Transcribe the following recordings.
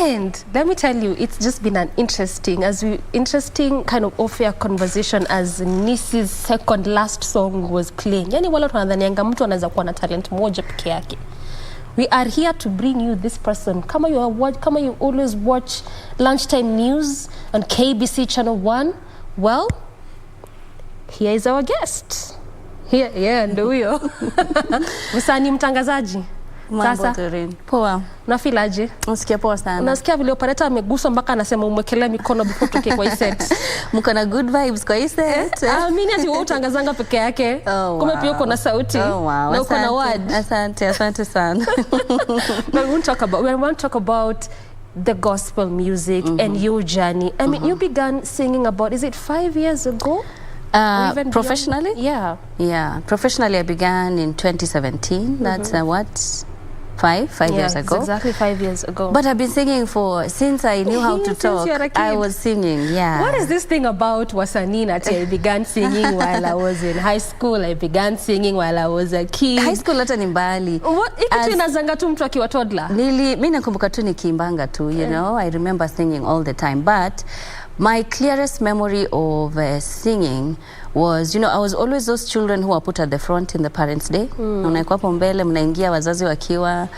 And let me tell you, it's just been an interesting kind of off-air conversation as Nissy's second last song was playing. Yani wala tunadhanianga mtu anaweza kuwa na talent moja peke yake. We are here to bring you this person. Kama you always watch lunchtime news on KBC Channel 1, well, here is our guest. Here, ndio huyo. Msanii mtangazaji. Mambo Doreen. Poa. Unafeel aje? Nasikia poa sana. Unasikia vile operator ameguswa mpaka anasema umwekelea mikono before tuke kwa set. Mko na good vibes kwa set. Mimi ati wewe utangazanga peke yake. Kumbe pia uko na sauti. Na uko na word. Asante sana. We want to talk about the gospel music and your journey. I mean, you began singing about, is it 5 years ago? Professionally? Yeah. Professionally, I began in 2017. That's what? 5 years ago. Exactly 5 years ago. But I've been singing since I knew how to talk. I was singing, yeah. What is this thing about wasanii that I began singing while I was in high school? I began singing while I was a kid. High school hata ni mbali. Ikitu inazanga tu mtu akiwa toddler. Mimi nakumbuka tu nikiimbanga tu, you know. I remember singing all the time. But my clearest memory of singing was, you know, I was always those children who are put at the front in the Parents' Day. Unaikuwa hapo mbele, mnaingia wazazi wakiwa,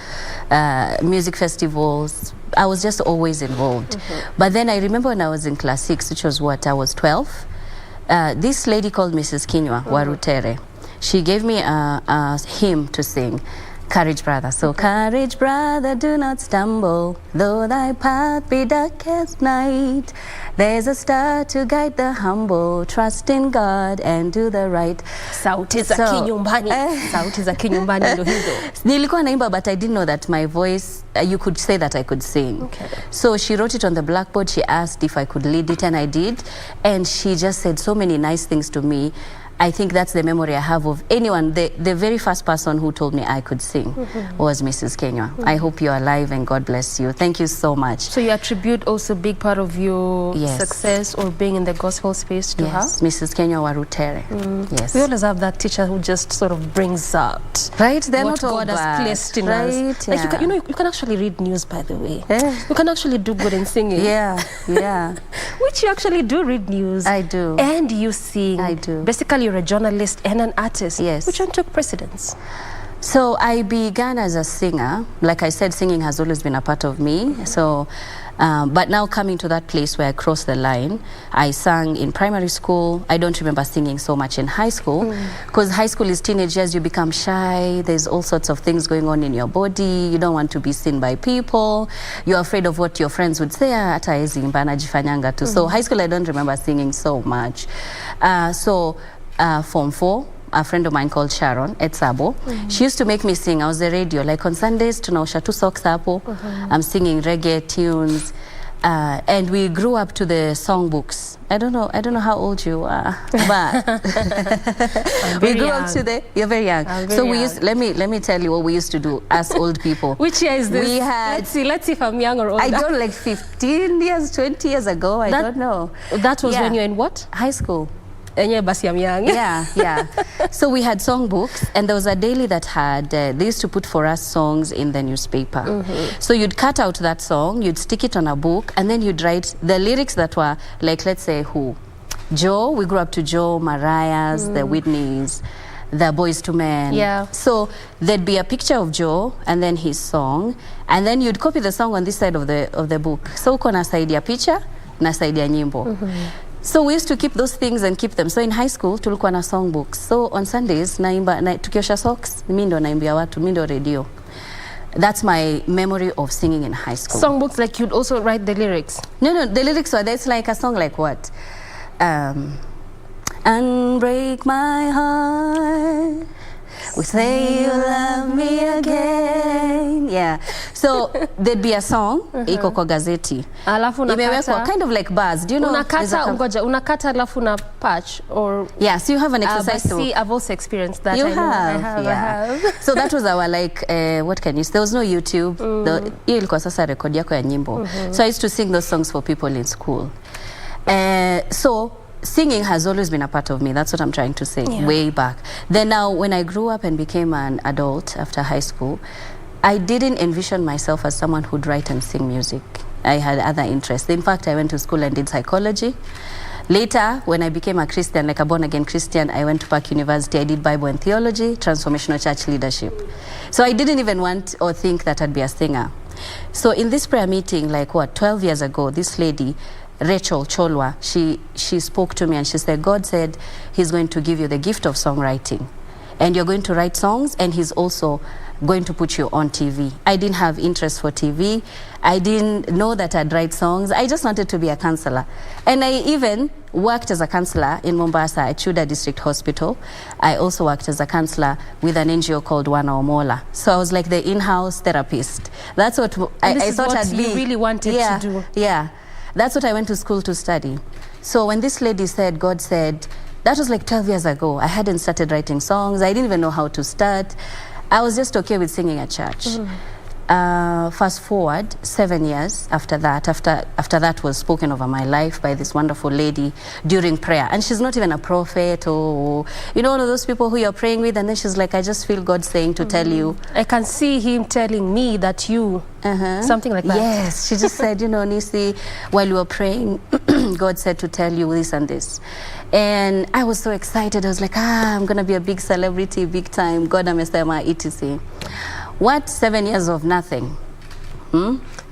music festivals. I was just always involved. But then I remember when I was in class 6, which was what, I was 12, this lady called Mrs. Kinywa Warutere. She gave me a hymn to sing. Courage, brother. So, courage, brother, do not stumble, though thy path be dark as night. There's a star to guide the humble. Trust in God and do the right. Sauti za kinyumbani. Sauti za kinyumbani ndo hizo. Nilikuwa naimba, but I didn't know that my voice, you could say that I could sing. Okay. So she wrote it on the blackboard. She asked if I could lead it, and I did. And she just said so many nice things to me. I think that's the memory I have of anyone. The very first person who told me I could sing was Mrs. Kenya. I hope you're alive and God bless you. Thank you so much. So you attribute also a big part of your success or being in the gospel space to her? Yes, Mrs. Kenya Warutere. Yes. We always have that teacher who just sort of brings out They're what not all God has placed in us. Yeah. Like you can actually read news, by the way. You can actually do good in singing. Yeah. Which you actually do read news. I do. And you sing. I do. Basically, you're a journalist and an artist. Yes. Which one took precedence? So I began as a singer. Like I said, singing has always been a part of me. So, but now coming to that place where I crossed the line, I sang in primary school. I don't remember singing so much in high school because high school is teenage years. You become shy. There's all sorts of things going on in your body. You don't want to be seen by people. You're afraid of what your friends would say. Hata hizi imba najifanyanga tu. So high school, I don't remember singing so much. Form 4, a friend of mine called Sharon at Sabo, she used to make me sing. I was the radio. Like on Sundays, tunaosha tu socks hapo. I'm singing reggae tunes. And we grew up to the songbooks. I don't know how old you are, but we grew up to you're very young. So we used, let me tell you what we used to do as old people. Which year is this? We had, let's see if I'm young or older. I don't, like 15 years, 20 years ago. I don't know. That was when you were in what? High school. Yeah. So we had songbooks, and there was a daily that had, they used to put for us songs in the newspaper. So you'd cut out that song, you'd stick it on a book, and then you'd write the lyrics that were, like, let's say who? Joe, we grew up to Joe, Mariah's, the Whitneys, the Boys to Men. Yeah. So there'd be a picture of Joe, and then his song, and then you'd copy the song on this side of the book. So uko na side ya picha, na side ya nyimbo. So we used to keep those things and keep them. So in high school, tulikuwa na songbooks. So on Sundays, tukiosha socks, mi ndo naimbia watu, mi ndo radio. That's my memory of singing in high school. Songbooks, like you'd also write the lyrics? No, the lyrics were, there's like a song like what? And break my heart, we say you love me again. Yeah. So there'd be a song, iko kwa gazeti. Alafu imewekwa kind of like bars. Do you know? Unakata alafu na patch or? Yeah, so you have an exercise to. See, I've also experienced that. I have. So that was our like, what can you say? There was no YouTube. Hiyo ilikuwa sasa record yako ya nyimbo. So I used to sing those songs for people in school. So singing has always been a part of me. That's what I'm trying to say, way back. Then now, when I grew up and became an adult after high school, I didn't envision myself as someone who'd write and sing music. I had other interests. In fact, I went to school and did psychology. Later, when I became a Christian, like a born-again Christian, I went to Park University. I did Bible and Theology, Transformational Church Leadership. So I didn't even want or think that I'd be a singer. So in this prayer meeting, like 12 years ago, this lady, Rachel Cholwa, she spoke to me and she said, God said he's going to give you the gift of songwriting. And you're going to write songs, and he's also going to put you on TV. I didn't have interest for TV. I didn't know that I'd write songs. I just wanted to be a counselor. And I even worked as a counselor in Mombasa at Chuda District Hospital. I also worked as a counselor with an NGO called Wana Omola. So I was like the in-house therapist. That's what I thought I'd be. You really wanted to do. Yeah, that's what I went to school to study. So when this lady said, God said, that was like 12 years ago. I hadn't started writing songs. I didn't even know how to start. I was just okay with singing at church. Fast forward 7 years after that, after that was spoken over my life by this wonderful lady during prayer. And she's not even a prophet or, you know, one of those people who you're praying with, and then she's like, I just feel God saying to tell you. I can see him telling me that you, something like that. Yes, she just said, you know, Nissy, while you were praying, God said to tell you this and this. And I was so excited. I was like, I'm going to be a big celebrity, big time. God amesema, etc. What 7 years of nothing?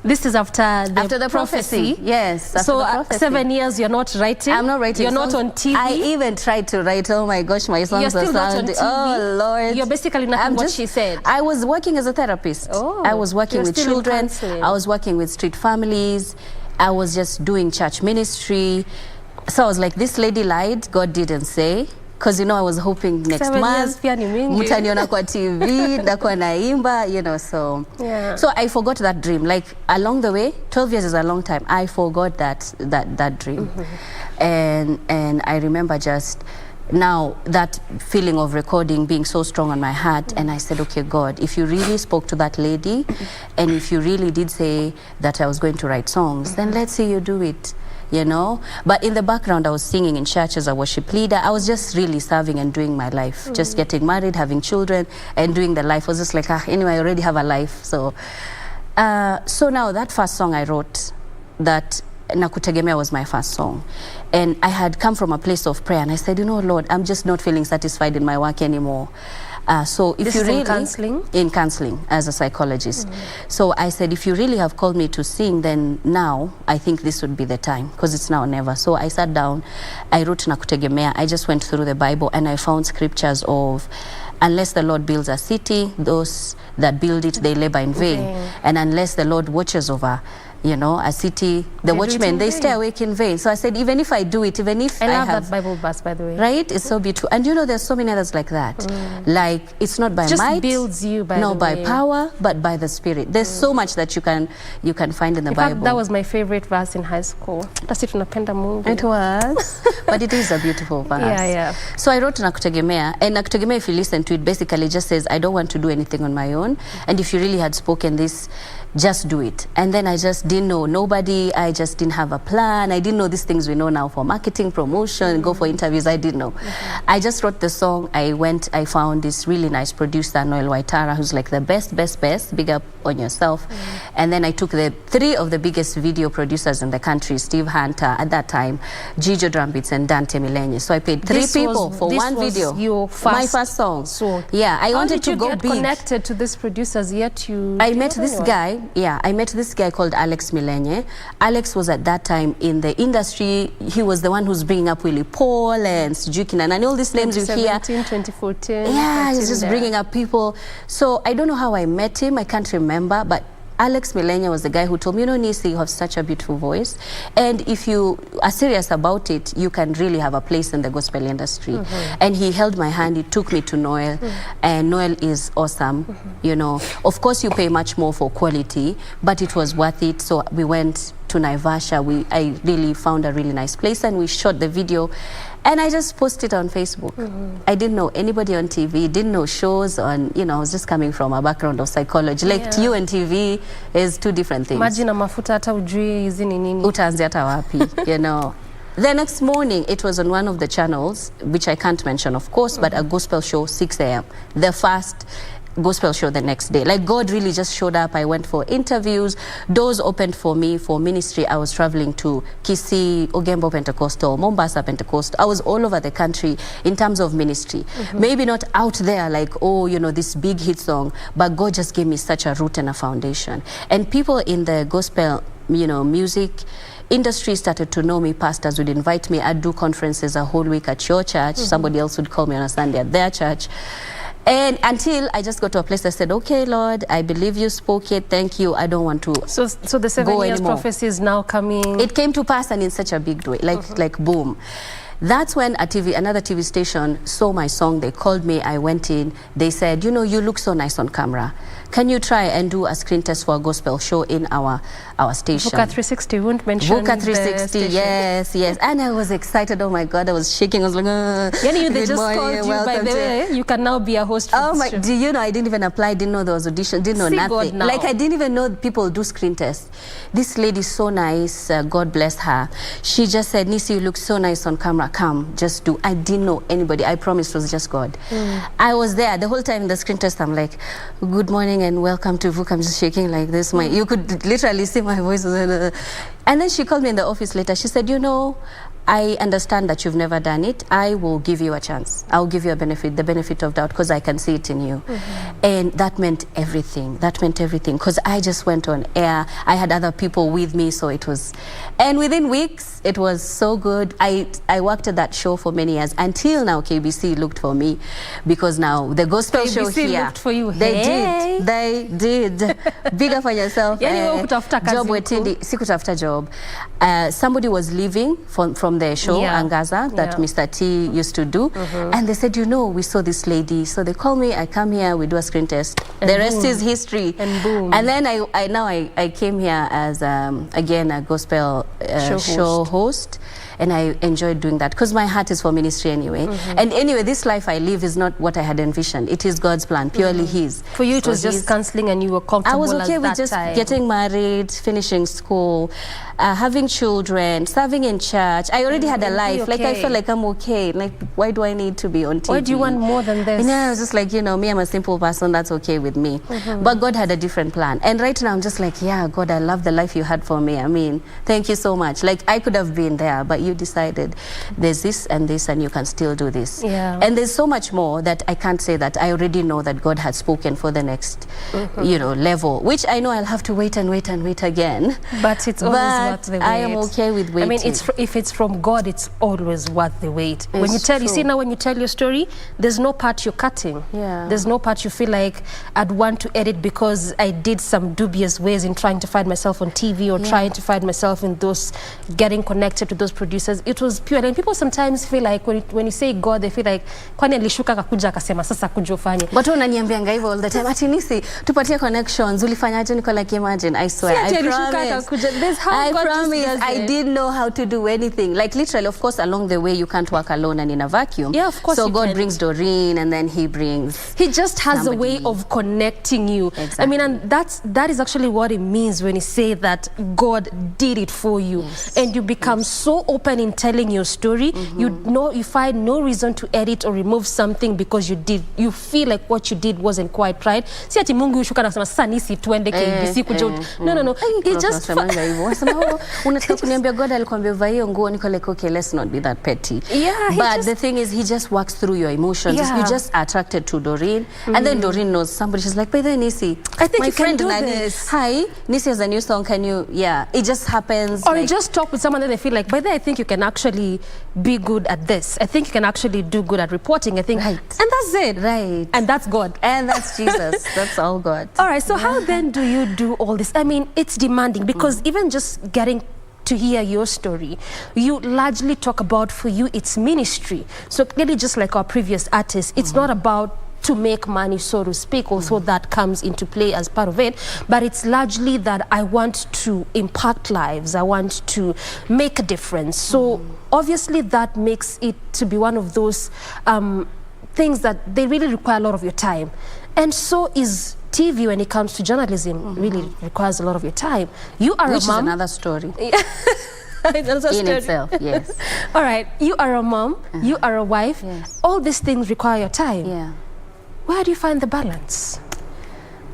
This is after the prophecy. Yes. So 7 years you're not writing? I'm not writing. You're songs. not on TV? I even tried to write. Oh my gosh, my songs you're still are not on TV? Oh Lord. You're basically not what she said. I was working as a therapist. I was working with children. I was working with street families. I was just doing church ministry. So I was like, this lady lied. God didn't say. Because, you know, I was hoping next month mutaniona kwa TV, ndakuwa naimba, you know, so. Yeah. So I forgot that dream. Like, along the way, 12 years is a long time. I forgot that dream. And I remember just now that feeling of recording being so strong on my heart. And I said, okay, God, if you really spoke to that lady, and if you really did say that I was going to write songs, then let's see you do it. You know, but in the background I was singing in church as a worship leader. I was just really serving and doing my life, just getting married, having children, and doing the life. I was just like, anyway, I already have a life. So so now that first song I wrote, that Nakutegemea was my first song, and I had come from a place of prayer, and I said, you know, Lord, I'm just not feeling satisfied in my work anymore. So if this you really in counseling as a psychologist, so I said, if you really have called me to sing, then now I think this would be the time, because it's now or never. So I sat down, I wrote Nakutegemea. I just went through the Bible and I found scriptures of, unless the Lord builds a city, those that build it, they labor in vain. And unless the Lord watches over, you know, a city, the watchmen, they stay awake in vain. So I said, even if I do it, even if I love have that Bible verse, by the way. Right? It's so beautiful. And you know, there's so many others like that. Like, it's not by just might. Builds you by the by way. power, but by the Spirit. There's so much that you can find in the Bible. In fact, that was my favorite verse in high school. That's it, tunapenda Mungu. It was. But it is a beautiful verse. Yeah. So I wrote Nakutegemea. And Nakutegemea, if you listen to it, basically just says, I don't want to do anything on my own. And if you really had spoken this, just do it. And then I just didn't know nobody. I just didn't have a plan. I didn't know these things we know now for marketing, promotion, go for interviews. I didn't know. I just wrote the song. I found this really nice producer, Noel Waitara, who's like the best. Big up on yourself. And then I took the 3 of the biggest video producers in the country, Steve Hunter at that time, Gijo Drumbeats, and Dante Milenye. So I paid 3 people for one video. My first song. So yeah, I wanted to go big. How did you get connected to these producers yet you... I met this guy. Yeah, I met this guy called Alex Milenye. Alex was at that time in the industry. He was the one who's bringing up Willie Paul and Sujukinan and all these names you hear. 2014. Yeah, he's just bringing up people. So I don't know how I met him. I can't remember, but Alex Milenye was the guy who told me, you know, Nissy, you have such a beautiful voice. And if you are serious about it, you can really have a place in the gospel industry. And he held my hand. He took me to Noel. And Noel is awesome. You know, of course, you pay much more for quality, but it was worth it. So we went to Naivasha. I really found a really nice place, and we shot the video. And I just posted it on Facebook. I didn't know anybody on TV, didn't know shows on, you know, I was just coming from a background of psychology. Like you and TV is 2 different things. Maji na mafuta hata ujui hizi ni nini. Utaanzia hata wapi, you know. The next morning, it was on one of the channels, which I can't mention, of course, but a gospel show, 6 a.m. The first gospel show the next day. Like God really just showed up. I went for interviews, doors opened for me for ministry. I was traveling to Kisii, Ogembo Pentecostal, Mombasa Pentecostal. I was all over the country in terms of ministry. Maybe not out there like, oh, you know, this big hit song, but God just gave me such a root and a foundation. And people in the gospel, you know, music industry started to know me. Pastors would invite me. I'd do conferences a whole week at your church. Somebody else would call me on a Sunday at their church. And until I just got to a place I said, okay, Lord, I believe you spoke it. Thank you. I don't want to So the 7 years anymore. prophecy is now coming. It came to pass, and in such a big way, like boom. That's when another TV station saw my song. They called me. I went in. They said, you know, you look so nice on camera. Can you try and do a screen test for a gospel show in our station? VUCA 360 won't mention VUCA 360, yes. And I was excited. Oh my God, I was shaking. I was like, Yani they just called you, by the way. You can now be a host for oh my, show. do you know, I didn't even apply, didn't know there was audition, didn't know See nothing. God now. Like I didn't even know people do screen tests. This lady, so nice, God bless her. She just said, Nissy, you look so nice on camera. Come, just do. I didn't know anybody. I promised it was just God. I was there the whole time in the screen test. I'm like, good morning and welcome to VUCA. I'm just shaking like this. You could literally see my voice. And then she called me in the office later. She said, you know, I understand that you've never done it. I will give you a chance. I'll give you a benefit, the benefit of doubt, because I can see it in you. And that meant everything. That meant everything, because I just went on air. I had other people with me, so it was... And within weeks, it was so good. I worked at that show for many years. Until now, KBC looked for me, because now the gospel show KBC here... looked for you. They did. They did. Bigger for yourself. Yani hukutafuta kazi Job huku. wetindi. Sikutafuta job. Somebody was leaving from the show, Angaza, that Mr. T used to do. And they said, you know, we saw this lady. So they call me, I come here, we do a screen test. And the rest is history. And boom. And then I came here as, again, a gospel show host. And I enjoyed doing that because my heart is for ministry anyway. And anyway, this life I live is not what I had envisioned. It is God's plan, purely His. For you, it was just counseling and you were comfortable. I was okay at with that just time. getting married, finishing school, having children, serving in church. I already had a life. Okay. Like I felt like I'm okay. Like why do I need to be on TV? Why do you want more than this? And I was just like, you know, me, I'm a simple person. That's okay with me. But God had a different plan. And right now I'm just like, yeah, God, I love the life you had for me. I mean, thank you so much. Like I could have been there, but you decided there's this, and you can still do this. Yeah. And there's so much more that I can't say that I already know that God had spoken for the next, you know, level, which I know I'll have to wait and wait and wait again. But it's always worth the wait. I am okay with waiting. I mean, if it's from God, it's always worth the wait. When you tell, you see now when you tell your story, there's no part you're cutting. Yeah. There's no part you feel like I'd want to edit because I did some dubious ways in trying to find myself on TV or trying to find myself in those, getting connected to those producers. It was pure. And people sometimes feel like when you say God, they feel like kwani alishuka kakuja akasema sasa kuja ufanye. Watu wananiambianga hivyo all the time. Ati Nissy, tupatie connections. Ulifanyaje? Niko like, imagine, I swear. I promise. I didn't know how to do anything. Like literally, of course, along the way, you can't work alone and in a vacuum. Yeah, of course. So God brings Doreen, and then He brings... He just has somebody. a way of connecting you. Exactly. I mean, and that is actually what it means when you say that God did it for you. Yes. And you become so open in telling your story. You find no reason to edit or remove something because you feel like what you did wasn't quite right. Si ati Mungu yushuka na sema sasa Nissy tuende KBC kuja. No. It just unataka kuniambia God alikwambia vaa hiyo nguo, niko like, okay, let's not be that petty. Yeah, but the thing is, He just works through your emotions. Yeah. You just attracted to Doreen, and then Doreen knows somebody. She's like, by the way, Nissy, I think my you friend can do Nani, this. Hi, Nissy has a new song. Can you? Yeah, it just happens. Or like, you just talk with someone and they feel like, by the way, I think you can actually be good at this. I think you can actually do good at reporting. I think, Right. And that's it. Right. And that's God. And that's Jesus. That's all God. All right, so how then do you do all this? I mean, it's demanding because even just getting to hear your story, you largely talk about, for you, it's ministry. So clearly, just like our previous artists, it's not about to make money, so to speak, although that comes into play as part of it, but it's largely that I want to impact lives, I want to make a difference. So obviously that makes it to be one of those things that they really require a lot of your time. And so is TV when it comes to journalism, really requires a lot of your time. You are Which a mom. is another story. Another in story. itself, yes. All right, you are a mom, you are a wife. Yes. All these things require your time. Yeah. Where do you find the balance?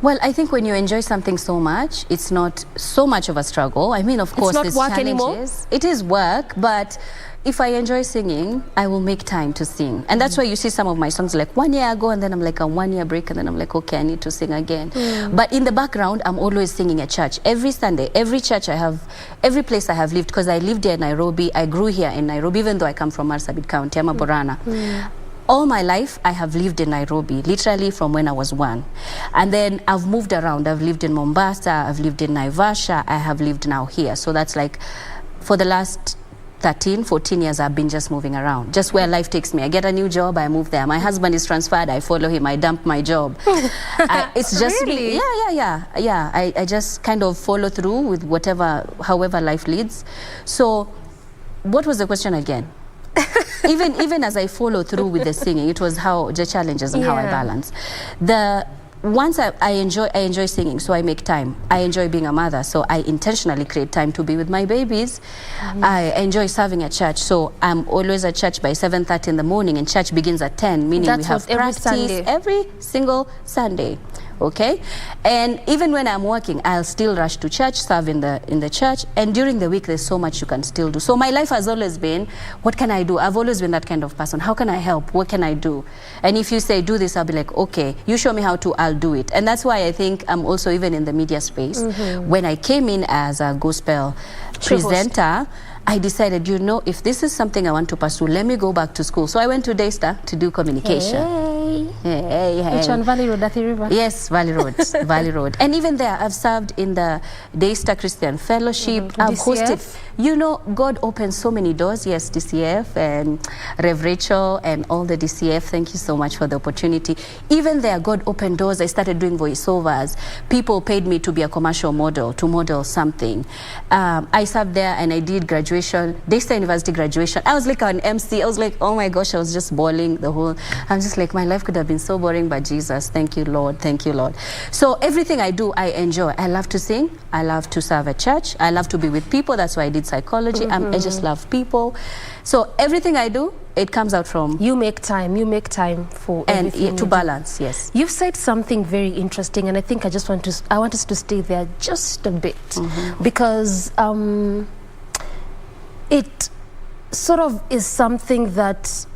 Well, I think when you enjoy something so much, it's not so much of a struggle. I mean, of course, not there's work challenges. anymore? It is work, but if I enjoy singing, I will make time to sing. And that's why you see some of my songs like 1 year ago, and then I'm like a 1 year break, and then I'm like, okay, I need to sing again. But in the background, I'm always singing at church. Every Sunday, every church I have, every place I have lived, because I lived here in Nairobi, I grew here in Nairobi, even though I come from Marsabit County, I'm a Borana. All my life, I have lived in Nairobi, literally from when I was 1. And then I've moved around. I've lived in Mombasa, I've lived in Naivasha, I have lived now here. So that's like, for the last 13, 14 years, I've been just moving around, just where life takes me. I get a new job, I move there. My husband is transferred, I follow him, I dump my job. It's just Really? Yeah. I just kind of follow through with whatever, however life leads. So, what was the question again? even as I follow through with the singing, it was how the challenges and how I balance. Once I enjoy singing, so I make time. I enjoy being a mother, so I intentionally create time to be with my babies. I enjoy serving at church, so I'm always at church by 7:30 in the morning, and church begins at 10, meaning we have practice every single Sunday. Okay, and even when I'm working, I'll still rush to church, serve in the church, and during the week there's so much you can still do. So my life has always been, what can I do? I've always been that kind of person. How can I help? What can I do? And if you say do this, I'll be like, okay, you show me how to, I'll do it. And that's why I think I'm also even in the media space. When I came in as a gospel presenter, I decided, you know, if this is something I want to pursue, let me go back to school. So I went to Daystar to do communication. Hey. Which one? Valley Road, Athi River? Yes, Valley Road, Valley Road. And even there, I've served in the Daystar Christian Fellowship. I've hosted, you know, God opens so many doors. Yes, DCF and Rev Rachel and all the DCF. Thank you so much for the opportunity. Even there, God opened doors. I started doing voiceovers. People paid me to be a commercial model, to model something. I served there and I did graduation, Daystar University graduation. I was like an MC. I was like, oh my gosh, I was just bawling the whole, I'm just like, my life could have been so boring, but Jesus, thank you, Lord. Thank you, Lord. So everything I do, I enjoy. I love to sing. I love to serve at church. I love to be with people. That's why I did psychology. I just love people. So everything I do, it comes out from... You make time for everything. And to balance, yes. You've said something very interesting, and I think I want us to stay there just a bit. Because it sort of is something that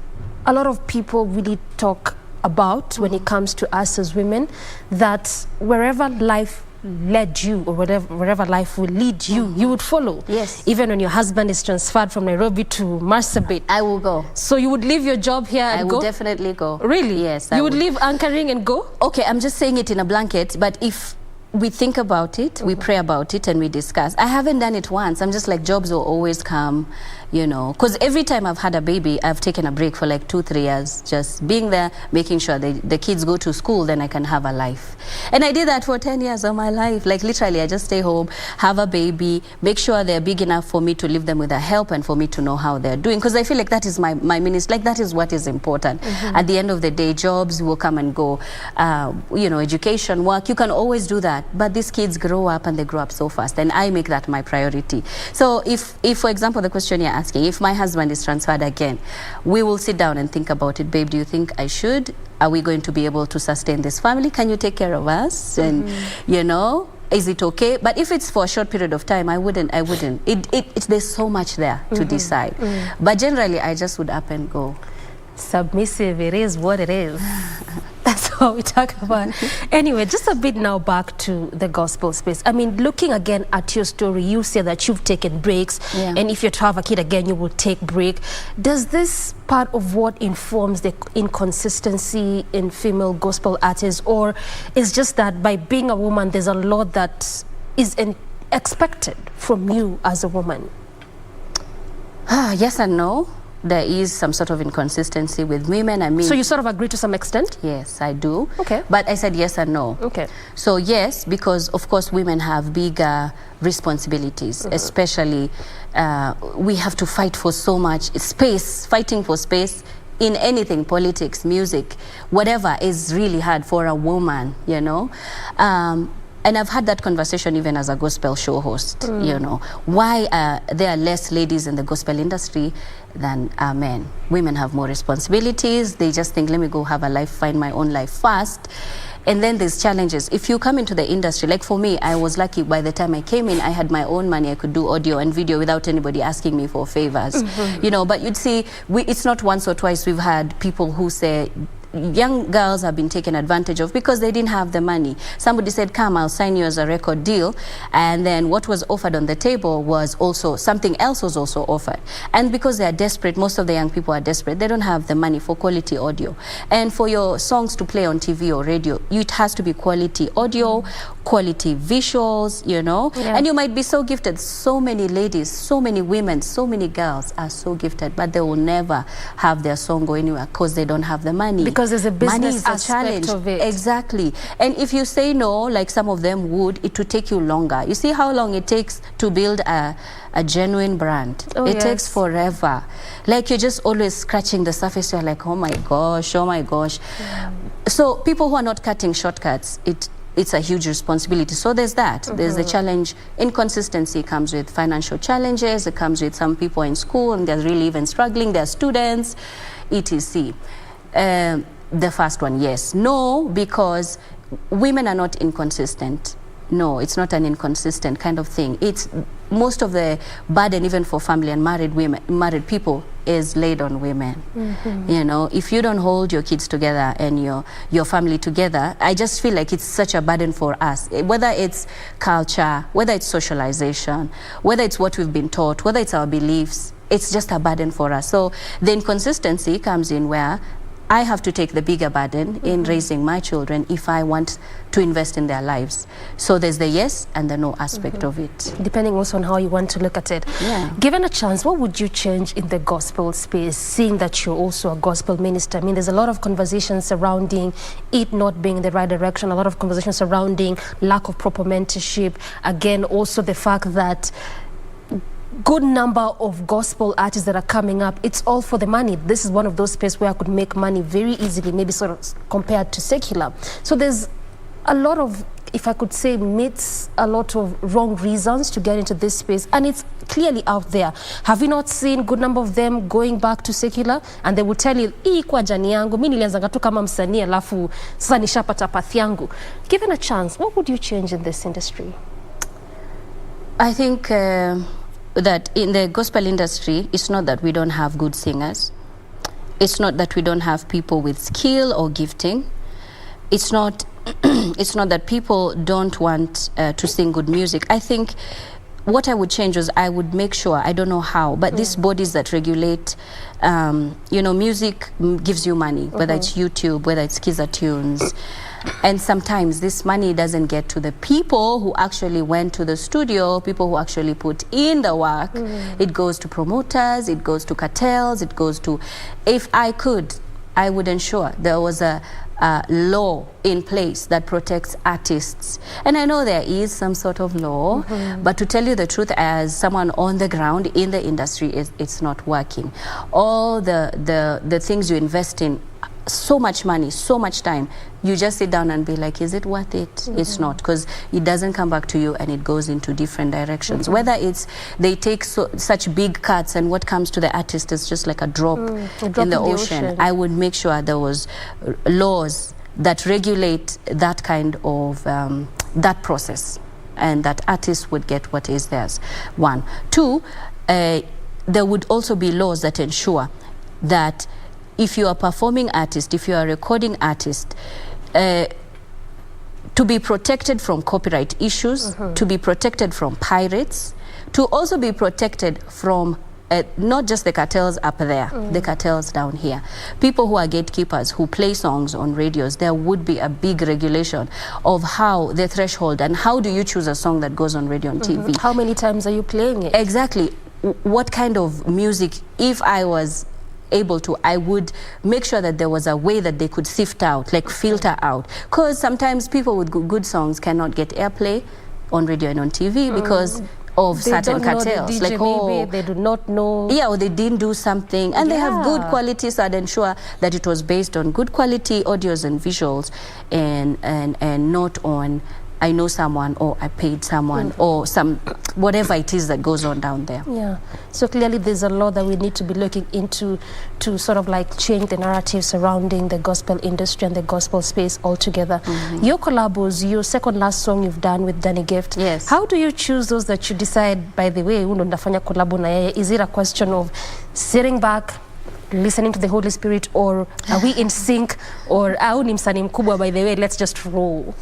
a lot of people really talk about when it comes to us as women, that wherever life led you, or wherever life will lead you, you would follow. Yes. Even when your husband is transferred from Nairobi to Marsabit, I will go. So you would leave your job here and go? I would definitely go. Really? Yes. You would leave anchoring and go? Okay, I'm just saying it in a blanket, but if we think about it, we pray about it, and we discuss. I haven't done it once. I'm just like, jobs will always come, you know, because every time I've had a baby, I've taken a break for like 2-3 years, just being there, making sure the kids go to school, then I can have a life. And I did that for 10 years of my life. Like literally, I just stay home, have a baby, make sure they're big enough for me to leave them with a help and for me to know how they're doing. Because I feel like that is my ministry, like that is what is important. At the end of the day, jobs will come and go. You know, education, work, you can always do that. But these kids grow up, and they grow up so fast, and I make that my priority. So if for example, the question you're asking, if my husband is transferred again, we will sit down and think about it. Babe, do you think I should? Are we going to be able to sustain this family? Can you take care of us? And you know, is it okay? But if it's for a short period of time, I wouldn't. There's so much there to decide. But generally, I just would up and go. Submissive, it is what it is. That's what we talk about. Anyway, just a bit now back to the gospel space. I mean, looking again at your story, you say that you've taken breaks, and if you're to have a kid again, you will take break. Does this part of what informs the inconsistency in female gospel artists, or is just that by being a woman, there's a lot that is expected from you as a woman? Yes and no. There is some sort of inconsistency with women. I mean, so you sort of agree to some extent? Yes, I do. Okay. But I said yes and no. Okay. So yes, because of course women have bigger responsibilities, especially we have to fight for so much space. Fighting for space in anything, politics, music, whatever, is really hard for a woman, you know. And I've had that conversation even as a gospel show host, you know. Why there are less ladies in the gospel industry than men? Women have more responsibilities. They just think, let me go have a life, find my own life first. And then there's challenges. If you come into the industry, like for me, I was lucky by the time I came in, I had my own money. I could do audio and video without anybody asking me for favors. You know, but you'd see, it's not once or twice we've had people who say, young girls have been taken advantage of because they didn't have the money. Somebody said, come, I'll sign you as a record deal. And then what was offered on the table was also, something else was also offered. And because they are desperate, most of the young people are desperate, they don't have the money for quality audio. And for your songs to play on TV or radio, it has to be quality audio, quality visuals, you know. And you might be so gifted. So many ladies, so many women, so many girls are so gifted, but they will never have their song go anywhere because they don't have the money. Because there's a business aspect of it. Exactly. And if you say no, like some of them would, it would take you longer. You see how long it takes to build a genuine brand. It takes forever. Like you're just always scratching the surface. You're like, oh my gosh, oh my gosh. So people who are not cutting shortcuts, it's a huge responsibility. So there's that. There's the challenge. Inconsistency comes with financial challenges. It comes with some people in school and they're really even struggling. They're students, etc. The first one, yes. No, because women are not inconsistent. No, it's not an inconsistent kind of thing. It's most of the burden, even for family and married people, is laid on women. You know, if you don't hold your kids together and your family together, I just feel like it's such a burden for us. Whether it's culture, whether it's socialization, whether it's what we've been taught, whether it's our beliefs, it's just a burden for us. So the inconsistency comes in where I have to take the bigger burden in raising my children if I want to invest in their lives. So there's the yes and the no aspect of it. Depending also on how you want to look at it. Given a chance, what would you change in the gospel space, seeing that you're also a gospel minister? I mean, there's a lot of conversations surrounding it not being in the right direction, a lot of conversations surrounding lack of proper mentorship. Again, also the fact that good number of gospel artists that are coming up, it's all for the money. This is one of those spaces where I could make money very easily, maybe sort of compared to secular. So there's a lot of, if I could say, myths, a lot of wrong reasons to get into this space, and it's clearly out there. Have you not seen good number of them going back to secular? And they will tell you, hii kwa jani yangu, mimi nilianza tu kama msanii alafu sasa nishapata path yangu. Given a chance, what would you change in this industry? I think that in the gospel industry, it's not that we don't have good singers. It's not that we don't have people with skill or gifting. It's not it's not that people don't want to sing good music. I think what I would change was I would make sure, I don't know how, but these bodies that regulate, you know, music gives you money, whether it's YouTube, whether it's Kiza Tunes. And sometimes this money doesn't get to the people who actually went to the studio, people who actually put in the work. It goes to promoters, it goes to cartels, it goes to... If I could, I would ensure there was a law in place that protects artists. And I know there is some sort of law, but to tell you the truth, as someone on the ground in the industry, it's not working. All the things you invest in, so much money, so much time, you just sit down and be like, is it worth it? It's not, because it doesn't come back to you and it goes into different directions. Whether it's they take such big cuts and what comes to the artist is just like a drop in the ocean. I would make sure there was laws that regulate that kind of that process, and that artists would get what is theirs. One. Two, there would also be laws that ensure that if you are a performing artist, if you are a recording artist, to be protected from copyright issues, to be protected from pirates, to also be protected from not just the cartels up there, the cartels down here. People who are gatekeepers, who play songs on radios, there would be a big regulation of how the threshold, and how do you choose a song that goes on radio and TV. How many times are you playing it? Exactly. What kind of music, if I was able to, I would make sure that there was a way that they could sift out, like filter out. Because sometimes people with good songs cannot get airplay on radio and on TV because of certain cartels. Like, oh, they do not know. Yeah, or they didn't do something. And they have good quality, so I'd ensure that it was based on good quality audios and visuals, and not on I know someone or I paid someone or whatever it is that goes on down there. Yeah. So clearly there's a lot that we need to be looking into to sort of like change the narrative surrounding the gospel industry and the gospel space altogether. Your collabos, your second last song you've done with Danny Gift. Yes. How do you choose those that you decide, by the way, uno ndafanya collabo na yeye? Is it a question of sitting back, listening to the Holy Spirit, or are we in sync, or au ni msanii mkubwa, by the way, let's just roll?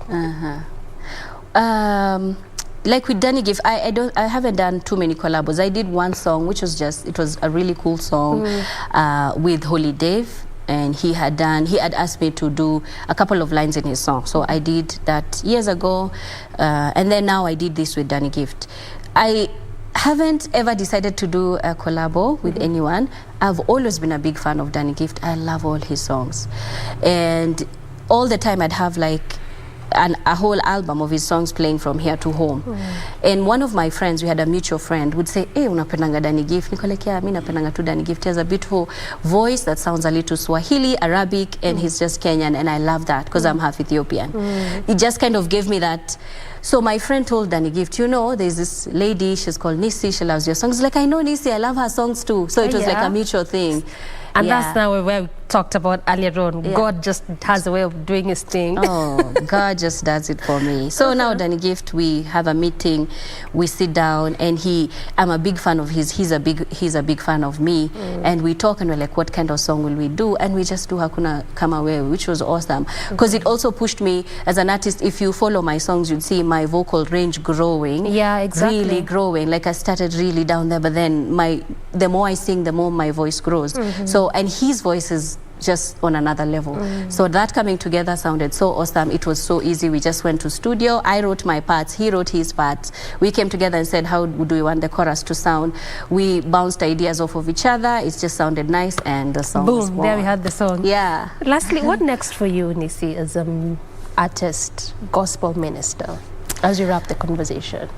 Like with Danny Gift, I haven't done too many collabos. I did one song which was it was a really cool song with Holy Dave, and he had asked me to do a couple of lines in his song. So I did that years ago, and then now I did this with Danny Gift. I haven't ever decided to do a collabo with anyone. I've always been a big fan of Danny Gift. I love all his songs, and all the time I'd have like a whole album of his songs playing from here to home. And one of my friends, we had a mutual friend, would say, hey, unapendanga Danny Gift? Niko like, yeah, mi napendanga tu Danny Gift. He has a beautiful voice that sounds a little Swahili, Arabic, and he's just Kenyan, and I love that because I'm half Ethiopian. It just kind of gave me that. So my friend told Danny Gift, you know, there's this lady, she's called Nissy, she loves your songs. Like, I know Nissy, I love her songs too. So it was like a mutual thing. And that's now where we talked about earlier on. God just has a way of doing his thing. Oh, God just does it for me. So now Danny Gift, we have a meeting, we sit down, and I'm a big fan of his, he's a big fan of me, and we talk and we're like, what kind of song will we do? And we just do Hakuna Kama Wewe, which was awesome. Because it also pushed me as an artist. If you follow my songs, you'd see my vocal range growing. Yeah, exactly. Really growing. Like I started really down there, but then the more I sing, the more my voice grows. So, and his voice is just on another level. So that coming together sounded so awesome. It was so easy. We just went to studio. I wrote my parts. He wrote his parts. We came together and said, how do we want the chorus to sound? We bounced ideas off of each other. It just sounded nice, and the song was born. There we had the song. Yeah. Lastly, what next for you, Nissy, as an artist, gospel minister, as you wrap the conversation?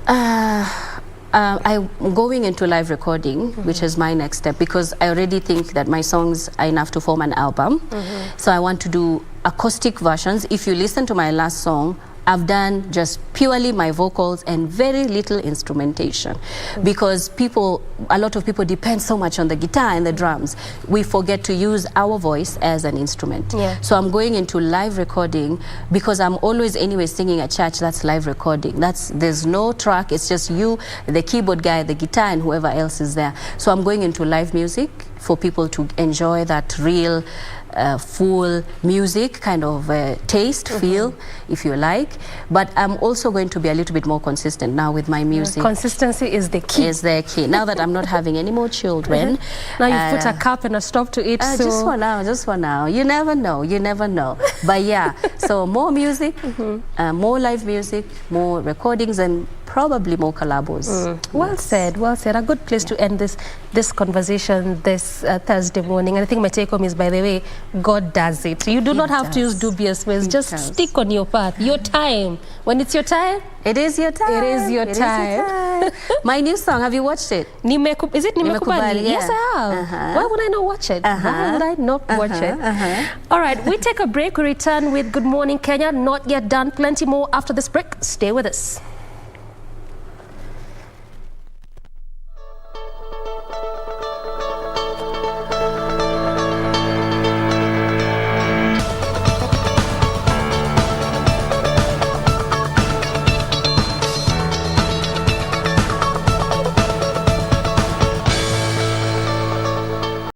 I'm going into live recording, which is my next step, because I already think that my songs are enough to form an album. So I want to do acoustic versions. If you listen to my last song, I've done just purely my vocals and very little instrumentation, because a lot of people depend so much on the guitar and the drums. We forget to use our voice as an instrument. So I'm going into live recording, because I'm always anyway singing at church. That's live recording. There's no track. It's just you, the keyboard guy, the guitar, and whoever else is there. So I'm going into live music for people to enjoy that real full music kind of taste, feel, if you like. But I'm also going to be a little bit more consistent now with my music. Consistency is the key. Is the key. Now that I'm not having any more children. Now you've put a cap and a stop to it. So Just for now. You never know. But yeah, so more music, more live music, more recordings, and probably more collabos. Well said, well said. A good place to end this conversation this Thursday morning. And I think my take home is, by the way, God does it. You do not have to use dubious ways. Just stick on your path. Your time. When it's your time, it is your time. It is your time. My new song, have you watched it? Is it Nimekubali? Yeah. Yes, I have. Why would I not watch it? Why would I not watch it? All right, we take a break. We return with Good Morning Kenya. Not yet done. Plenty more after this break. Stay with us.